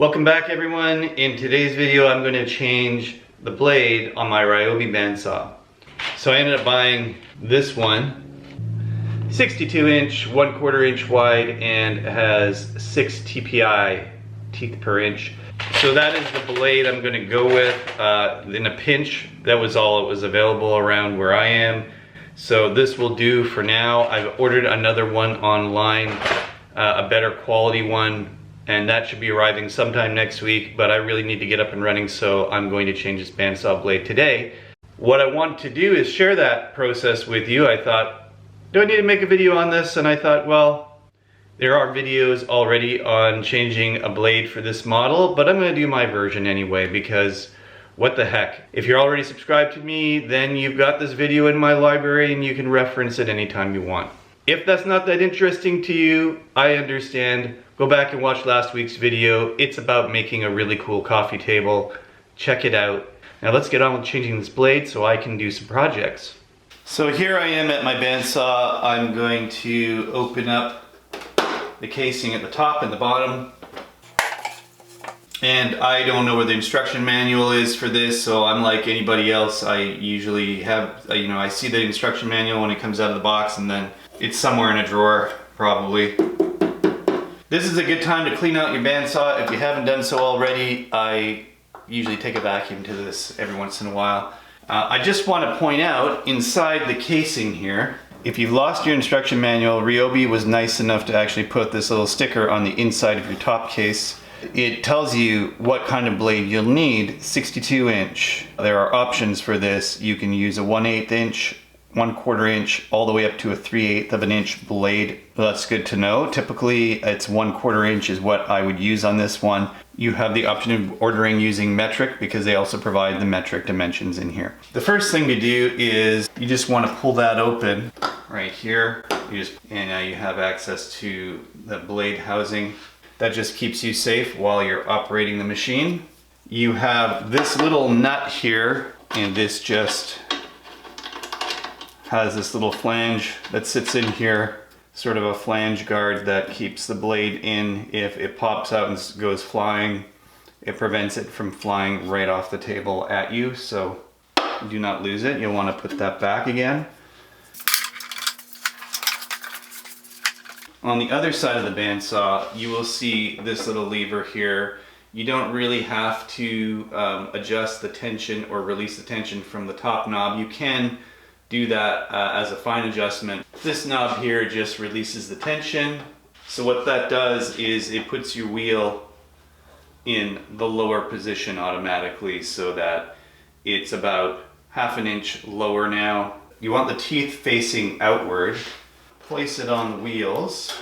Welcome back everyone. In today's video I'm going to change the blade on my Ryobi Bandsaw. So I ended up buying this one, 62 inch, 1/4 inch wide, and it has 6 TPI, teeth per inch. So that is the blade I'm going to go with. In a pinch, that was all it was available around where I am. So this will do for now. I've ordered another one online, a better quality one, and that should be arriving sometime next week, but I really need to get up and running, so I'm going to change this bandsaw blade today. What I want to do is share that process with you. I thought, do I need to make a video on this? And I thought, well, there are videos already on changing a blade for this model, but I'm going to do my version anyway, because what the heck. If you're already subscribed to me, then you've got this video in my library and you can reference it anytime you want. If that's not that interesting to you, I understand. Go back and watch last week's video. It's about making a really cool coffee table. Check it out. Now let's get on with changing this blade so I can do some projects. So here I am at my bandsaw. I'm going to open up the casing at the top and the bottom. And I don't know where the instruction manual is for this, so I'm like anybody else. I usually have, I see the instruction manual when it comes out of the box, and then it's somewhere in a drawer, probably. This is a good time to clean out your bandsaw. If you haven't done so already, I usually take a vacuum to this every once in a while. I just want to point out, inside the casing here, if you've lost your instruction manual, Ryobi was nice enough to actually put this little sticker on the inside of your top case. It tells you what kind of blade you'll need. 62 inch. There are options for this. You can use a 1/8 inch, 1/4 inch, all the way up to a 3/8 of an inch blade. That's good to know. Typically it's 1/4 inch is what I would use on this one. You have the option of ordering using metric, because they also provide the metric dimensions in here. The first thing to do is you just want to pull that open right here. And now you have access to the blade housing. That just keeps you safe while you're operating the machine. You have this little nut here, and this just has this little flange that sits in here, sort of a flange guard that keeps the blade in. If it pops out and goes flying, it prevents it from flying right off the table at you, so do not lose it. You'll want to put that back again. On the other side of the bandsaw, you will see this little lever here. You don't really have to adjust the tension or release the tension from the top knob. You can do that as a fine adjustment. This knob here just releases the tension. So what that does is it puts your wheel in the lower position automatically, so that it's about 1/2 inch lower now. You want the teeth facing outward. Place it on the wheels.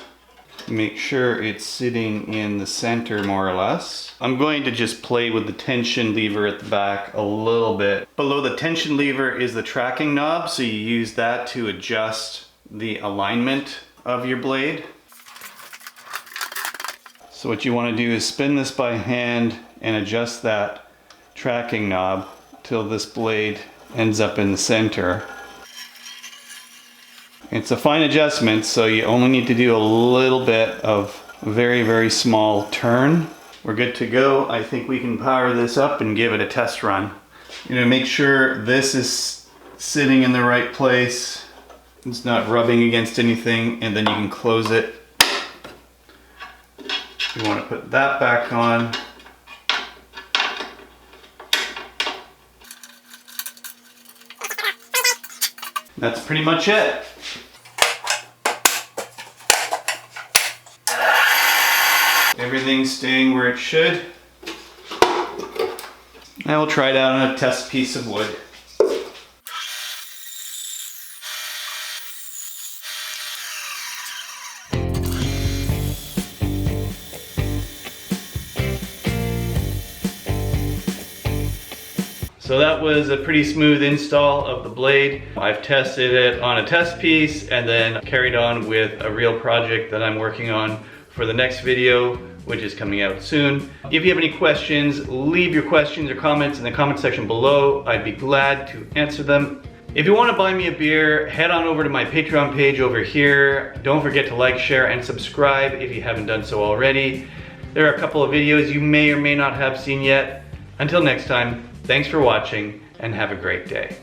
Make sure it's sitting in the center more or less. I'm going to just play with the tension lever at the back a little bit. Below the tension lever is the tracking knob, so you use that to adjust the alignment of your blade. So what you want to do is spin this by hand and adjust that tracking knob till this blade ends up in the center. It's a fine adjustment, so you only need to do a little bit of very, very small turn. We're good to go. I think we can power this up and give it a test run. Make sure this is sitting in the right place. It's not rubbing against anything, and then you can close it. You want to put that back on. That's pretty much it. Everything's staying where it should. Now we'll try it out on a test piece of wood. So that was a pretty smooth install of the blade. I've tested it on a test piece and then carried on with a real project that I'm working on for the next video, which is coming out soon. If you have any questions, leave your questions or comments in the comment section below. I'd be glad to answer them. If you want to buy me a beer, head on over to my Patreon page over here. Don't forget to like, share, and subscribe if you haven't done so already. There are a couple of videos you may or may not have seen yet. Until next time, thanks for watching and have a great day.